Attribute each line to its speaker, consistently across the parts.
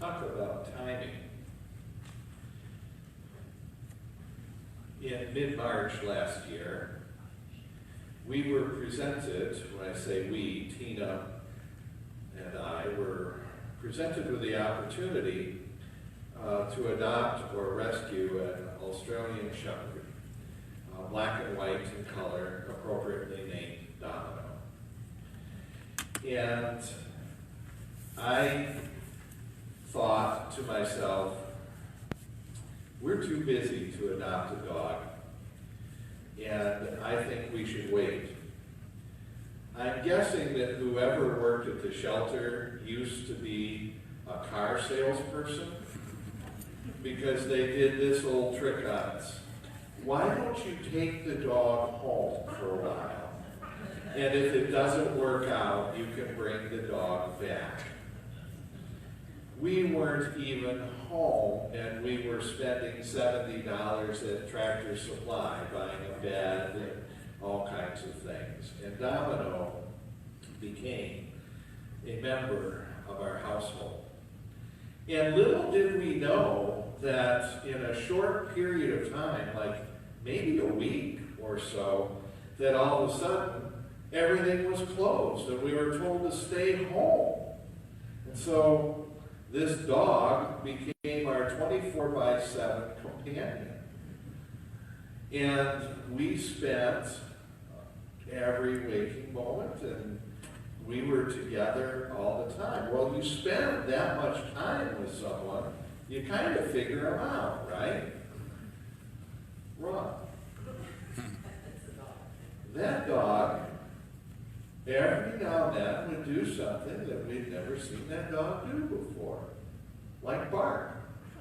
Speaker 1: talk about timing. In mid-March last year, we were presented, when I say we, Tina and I were presented with the opportunity to adopt or rescue an Australian Shepherd, black and white in color, appropriately named Domino. And I thought to myself, we're too busy to adopt a dog, and I think we should wait. I'm guessing that whoever worked at the shelter used to be a car salesperson, because they did this old trick on us. Why don't you take the dog home for a while? And if it doesn't work out, you can bring the dog back. We weren't even home, and we were spending $70 at Tractor Supply, buying a bed and all kinds of things. And Domino became a member of our household. And little did we know that in a short period of time, like maybe a week or so, that all of a sudden everything was closed and we were told to stay home. And so this dog became our 24/7 companion. And we spent every waking moment, and we were together all the time. Well, you spend that much time with someone, you kind of figure them out, right? Wrong. That dog, every now and then, would do something that we'd never seen that dog do before, like bark.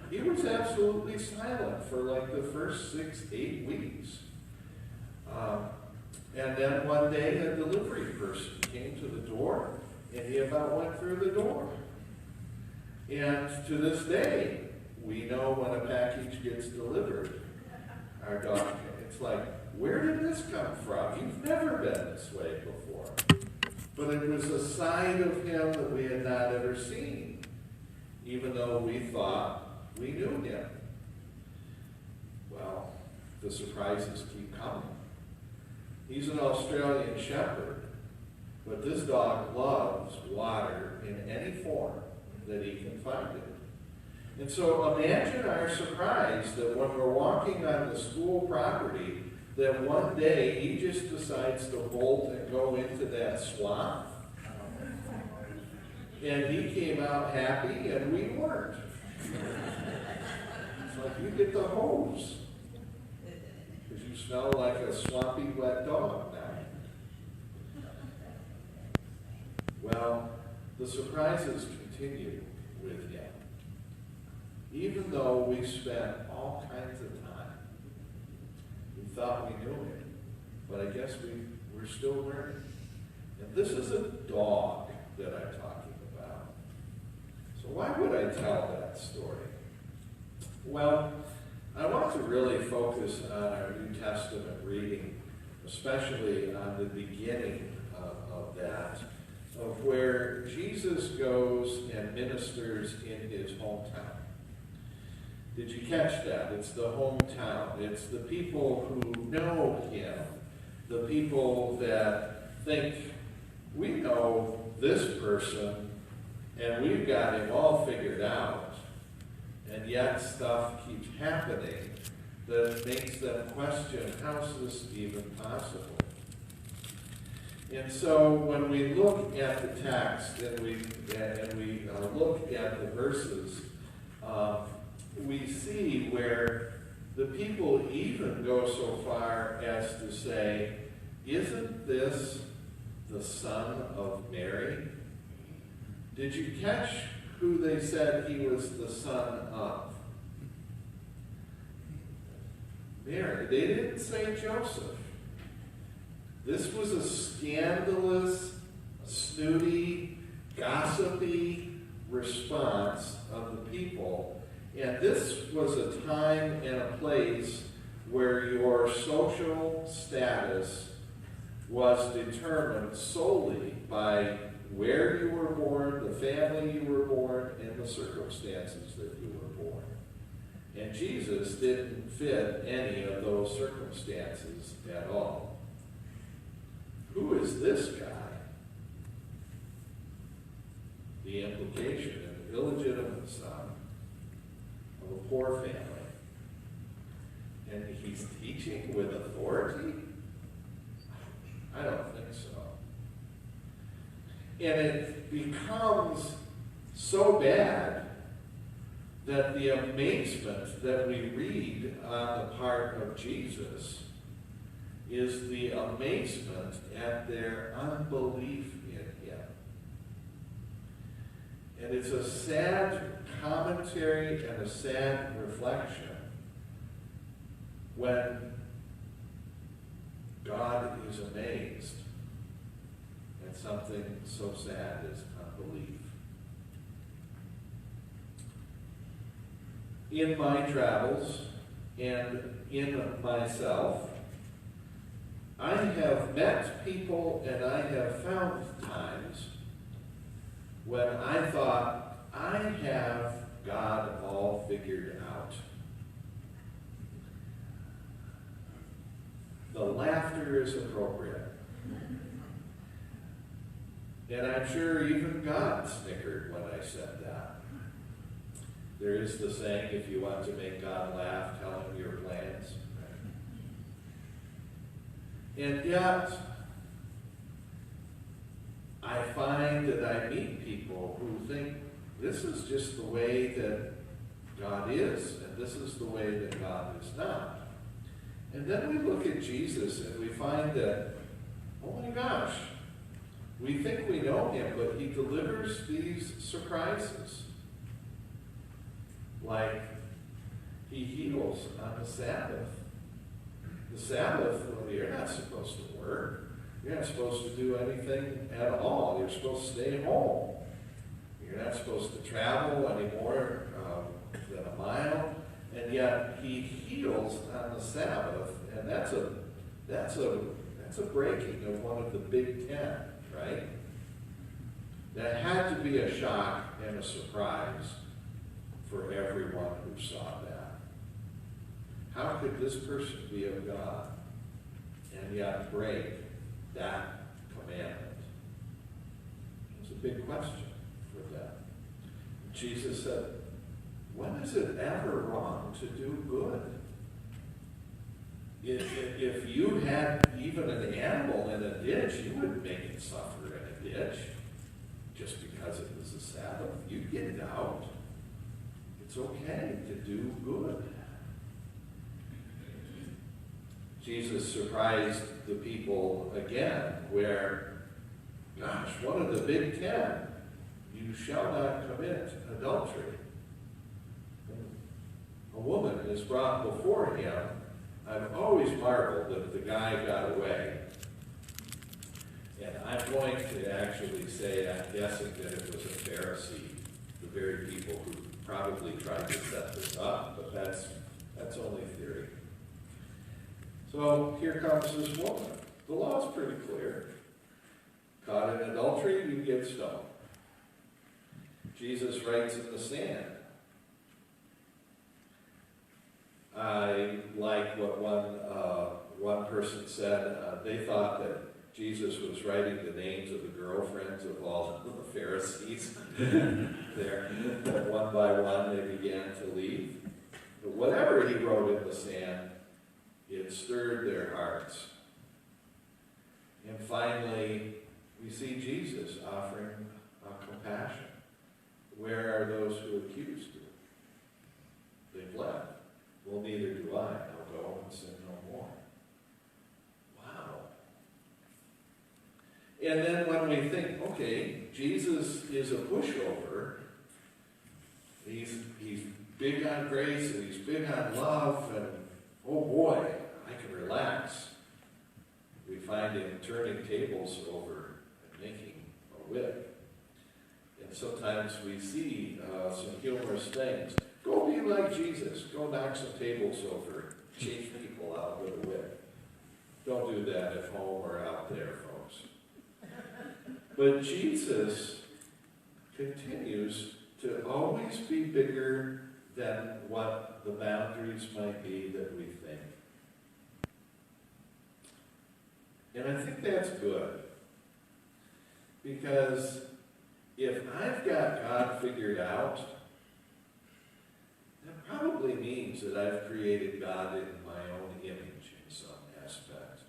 Speaker 1: He was absolutely silent for like the first 6-8 weeks. And then one day a delivery person came to the door, and he about went through the door. And to this day, we know when a package gets delivered, our dog, it's like, where did this come from? You've never been this way before. But it was a side of him that we had not ever seen, even though we thought we knew him. Well, the surprises keep coming. He's an Australian Shepherd, but this dog loves water in any form that he can find it. And so imagine our surprise that when we're walking on the school property, that one day he just decides to bolt and go into that swamp. And he came out happy and we weren't. It's like, you get the hose, because you smell like a swampy wet dog now. Well, the surprises continue with him. Even though we spent all kinds of time, we thought we knew him, but I guess we're still learning. And this is a dog that I'm talking about. So why would I tell that story? Well, I want to really focus on our New Testament reading, especially on the beginning of that, of where Jesus goes and ministers in his hometown. Did you catch that? It's the hometown. It's the people who know him, the people that think, we know this person and we've got him all figured out, and yet stuff keeps happening that makes them question, how's this even possible? And so when we look at the text and we look at the verses, we see where the people even go so far as to say, isn't this the son of Mary? Did you catch who they said he was the son of? Mary. They didn't say Joseph. This was a scandalous, snooty, gossipy response of the people. And this was a time and a place where your social status was determined solely by where you were born, the family you were born, and the circumstances that you were born. And Jesus didn't fit any of those circumstances at all. Who is this guy? The implication, an illegitimate son of a poor family. And he's teaching with authority? I don't think so. And it becomes so bad that the amazement that we read on the part of Jesus is the amazement at their unbelief in him. And it's a sad commentary and a sad reflection when God is amazed at something so sad as unbelief. In my travels and in myself, I have met people and I have found times when I thought, I have God all figured out. The laughter is appropriate. And I'm sure even God snickered when I said that. There is the saying, if you want to make God laugh, tell him your plans. And yet, I find that I meet people who think this is just the way that God is, and this is the way that God is not. And then we look at Jesus and we find that, oh my gosh, we think we know him, but he delivers these surprises. Like, he heals on the Sabbath. The Sabbath, well, you're not supposed to work. You're not supposed to do anything at all. You're supposed to stay home. You're not supposed to travel any more than a mile. And yet, he heals on the Sabbath, and that's a breaking of one of the Big Ten, right? That had to be a shock and a surprise for everyone who saw that. How could this person be of God and yet break that commandment? It's a big question for them. Jesus said, when is it ever wrong to do good? If you had even an animal in a ditch, you wouldn't make it suffer in a ditch just because it was a Sabbath. You'd get it out. It's okay to do good. Jesus surprised the people again where, gosh, one of the Big Ten, you shall not commit adultery. A woman is brought before him. I've always marveled that the guy got away. And I'm going to actually say, I'm guessing that it was a Pharisee, the very people who probably tried to set this up, but that's only theory. So here comes this woman. The law's pretty clear. Caught in adultery, you get stoned. Jesus writes in the sand. I like what one person said. They thought that Jesus was writing the names of the girlfriends of all of the Pharisees there. One by one, they began to leave. But whatever he wrote in the sand, it stirred their hearts. And finally, we see Jesus offering compassion. Where are those who accused you? They've left. Well, neither do I. I'll go and sin no more. Wow. And then when we think, okay, Jesus is a pushover, he's big on grace and he's big on love, and oh boy, I can relax. We find him turning tables over and making a whip. And sometimes we see some humorous things. Go be like Jesus. Go knock some tables over. Chase people out with a whip. Don't do that at home or out there, folks. But Jesus continues to always be bigger than what the boundaries might be that we think. And I think that's good. Because if I've got God figured out, that probably means that I've created God in my own image in some aspect.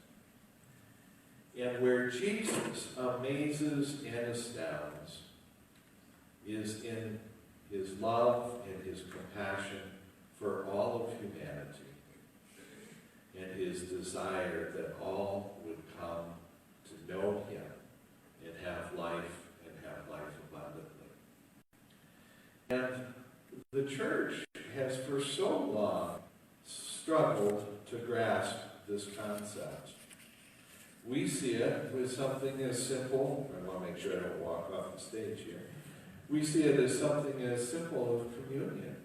Speaker 1: And where Jesus amazes and astounds is in his love and his compassion for all of humanity, and his desire that all would come to know him and have life abundantly. And the church has for so long struggled to grasp this concept. We see it with something as simple, I want to make sure I don't walk off the stage here. We see it as something as simple as communion.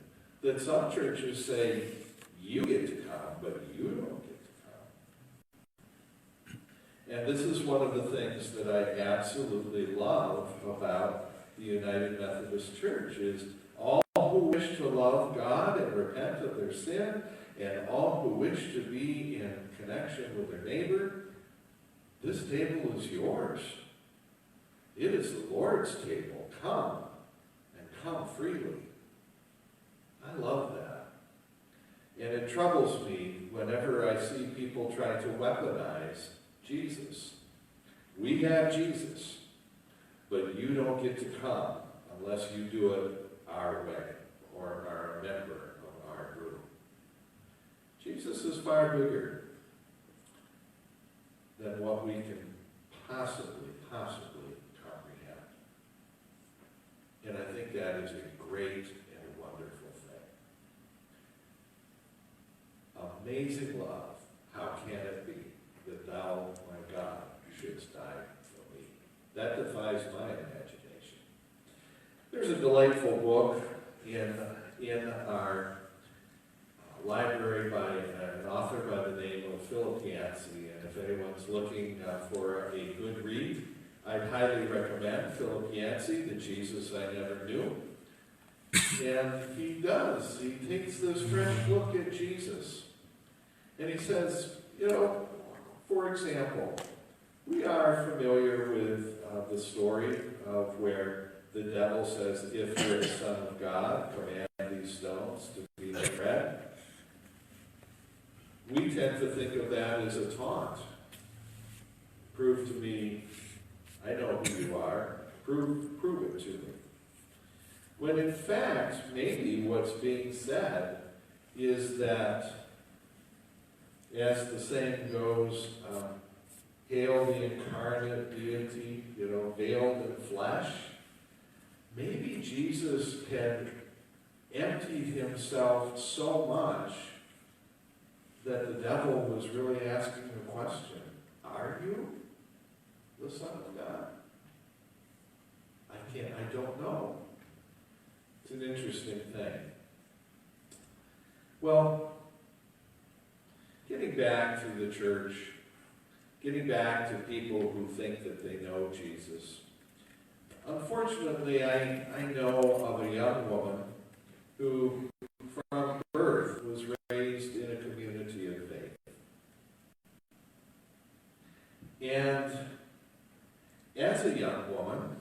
Speaker 1: That some churches say, you get to come, but you don't get to come. And this is one of the things that I absolutely love about the United Methodist Church, is all who wish to love God and repent of their sin, and all who wish to be in connection with their neighbor, this table is yours. It is the Lord's table. Come, and come freely. I love that. And it troubles me whenever I see people try to weaponize Jesus. We have Jesus, but you don't get to come unless you do it our way or are a member of our group. Jesus is far bigger than what we can possibly comprehend. And I think that is a great and wonderful thing. Amazing love, how can it be that thou, my God, shouldst die for me? That defies my imagination. There's a delightful book in our library by an author by the name of Philip Yancey, and if anyone's looking for a good read, I'd highly recommend Philip Yancey, The Jesus I Never Knew. And he does. He takes this fresh look at Jesus. And he says, for example, we are familiar with the story of where the devil says, if you're the Son of God, command these stones to be bread. We tend to think of that as a taunt. Prove to me, I know who you are. Prove it to me. When in fact, maybe what's being said is that, as the saying goes, hail the incarnate deity, veiled in flesh. Maybe Jesus had emptied himself so much that the devil was really asking the question, are you the Son of God? I don't know. It's an interesting thing. Well, getting back to the church, getting back to people who think that they know Jesus. Unfortunately, I know of a young woman who, from birth, was raised in a community of faith. And as a young woman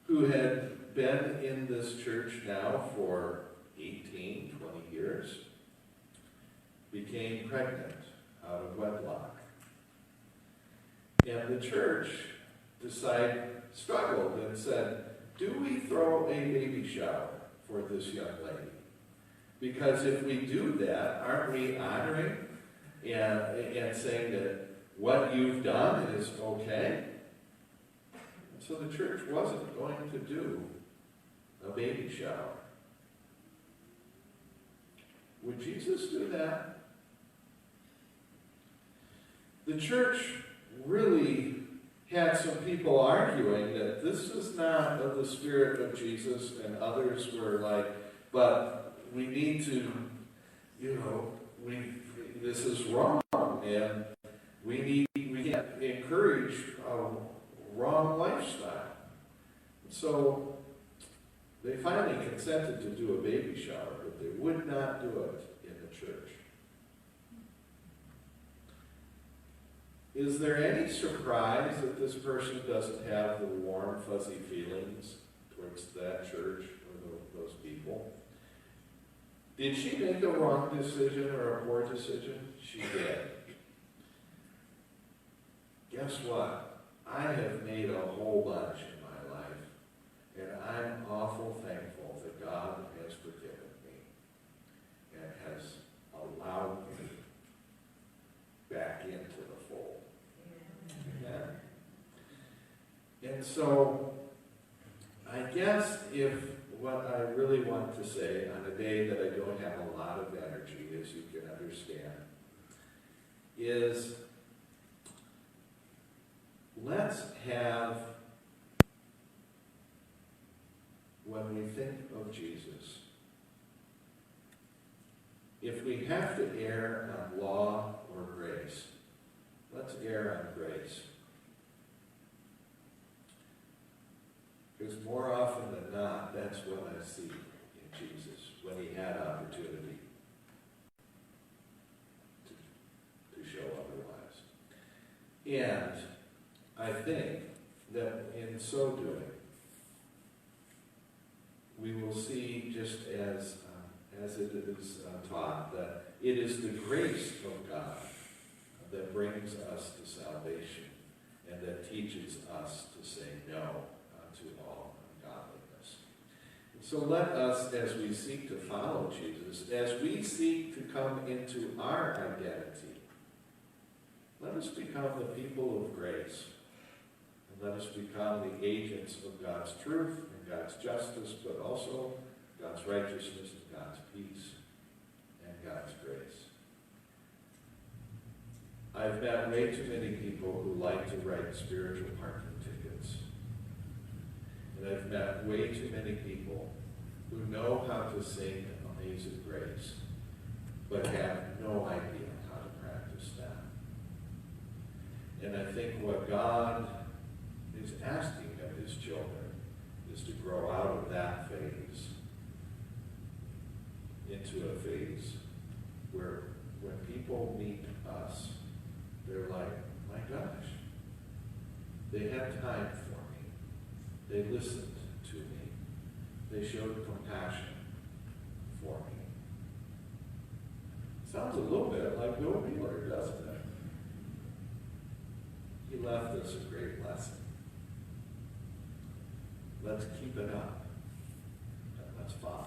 Speaker 1: who had been in this church now for 18, 20 years, became pregnant out of wedlock. And the church struggled and said, do we throw a baby shower for this young lady? Because if we do that, aren't we honoring and saying that what you've done is okay? And so the church wasn't going to do a baby shower. Would Jesus do that? The church really had some people arguing that this is not of the Spirit of Jesus, and others were like, but we need to, this is wrong, and we can't encourage wrong lifestyle. So they finally consented to do a baby shower, but they would not do it in the church. Is there any surprise that this person doesn't have the warm, fuzzy feelings towards that church or those people? Did she make a wrong decision or a poor decision? She did. Guess what? I have made a whole bunch in my life, and I'm awful thankful that God has forgiven me and has allowed me back into the fold. Amen. And so, I guess what I really want to say on a day that I don't have a lot of energy, as you can understand, is let's have, when we think of Jesus, if we have to err on law or grace, let's err on grace. Because more often than not, that's what I see in Jesus, when he had opportunity to show otherwise. And I think that in so doing, we will see, just as it is taught, that it is the grace of God that brings us to salvation and that teaches us to say no to all ungodliness. So let us, as we seek to follow Jesus, as we seek to come into our identity, let us become the people of grace. And let us become the agents of God's truth and God's justice, but also God's righteousness and God's peace and God's grace. I've met way too many people who like to write spiritual parking tickets. And I've met way too many people who know how to sing Amazing Grace, but have no idea how to practice that. And I think what God is asking of his children is to grow out of that phase into a phase where when people meet us, they're like, my gosh, they had time for me. They listened to me. They showed compassion for me. Sounds a little bit like Bill Wheeler, doesn't it? He left us a great lesson. Let's keep it up, and let's follow.